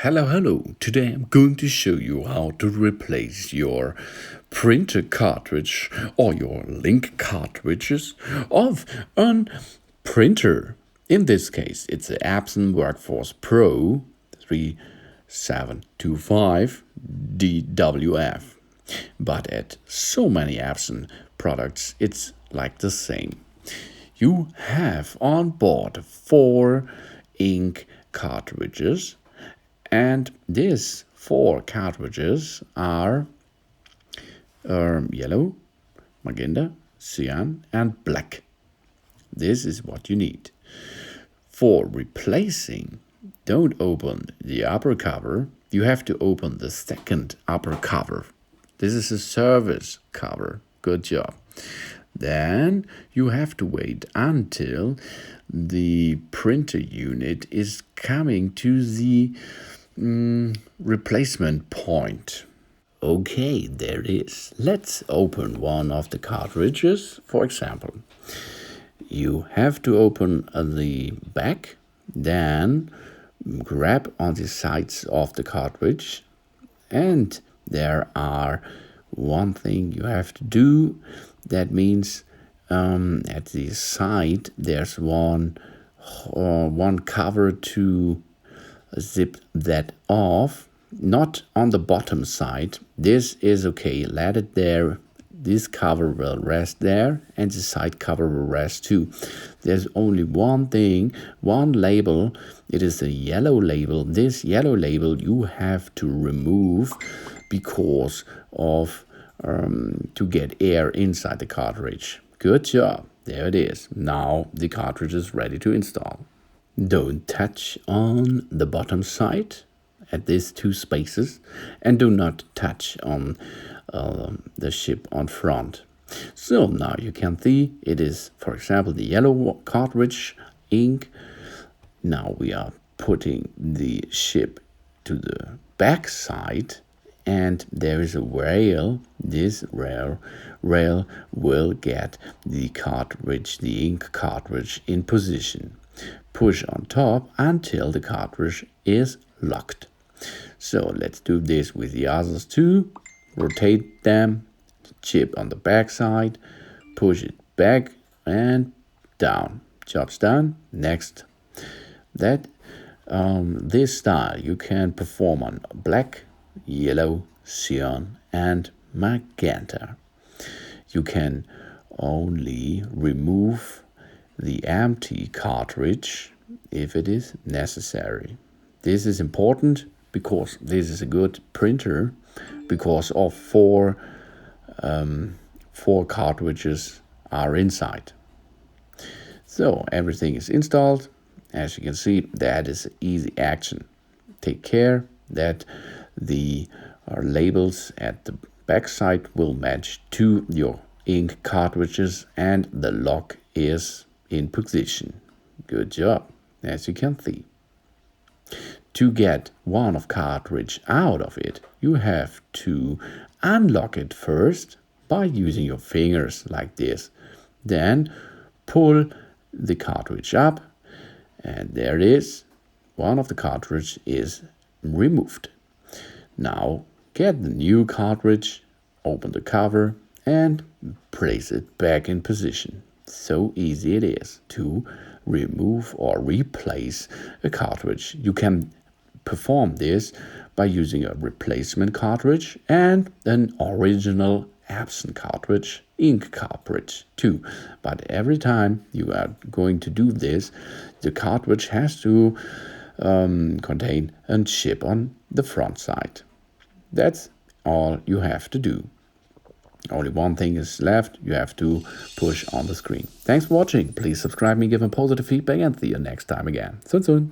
Hello. Today I'm going to show you how to replace your printer cartridge or your link cartridges of a printer. In this case, it's the Epson WorkForce Pro 3725 DWF. But at so many Epson products, it's like the same. You have on board 4 ink cartridges, and these 4 cartridges are yellow, magenta, cyan, and black. This is what you need. For replacing, don't open the upper cover. You have to open the second upper cover. This is a service cover. Good job. Then you have to wait until the printer unit is coming to the replacement point. Okay, there it is. Let's open one of the cartridges. For example, you have to open the back, then grab on the sides of the cartridge, and there are one thing you have to do. That means at the side there's one cover to zip that off, not on the bottom side. This is okay, let it there. This cover will rest there, and the side cover will rest too. There's only one thing, one label. It is a yellow label. This yellow label you have to remove because of to get air inside the cartridge. Good job. There it is. Now the cartridge is ready to install. Don't touch on the bottom side at these 2 spaces, and do not touch on the chip on front. So now you can see it is, for example, the yellow cartridge ink. Now we are putting the chip to the back side, and there is a rail. This rail will get the cartridge, the ink cartridge, in position. Push on top until the cartridge is locked. So let's do this with the others too. Rotate them, chip on the back side, push it back and down. Job's done. Next, this style you can perform on black, yellow, cyan, and magenta. You can only remove the empty cartridge if it is necessary. This is important because this is a good printer because of 4 cartridges are inside. So everything is installed. As you can see, that is easy action. Take care that the labels at the back side will match to your ink cartridges and the lock is in position. Good job. As you can see, to get one of cartridge out of it, you have to unlock it first by using your fingers like this. Then pull the cartridge up, and there it is. One of the cartridge is removed. Now get the new cartridge, open the cover, and place it back in position. So easy it is to remove or replace a cartridge. You can perform this by using a replacement cartridge and an original Epson cartridge, ink cartridge too. But every time you are going to do this, the cartridge has to contain a chip on the front side. That's all you have to do. Only one thing is left. You have to push on the screen. Thanks for watching. Please subscribe me, give me positive feedback, and see you next time again. Soon.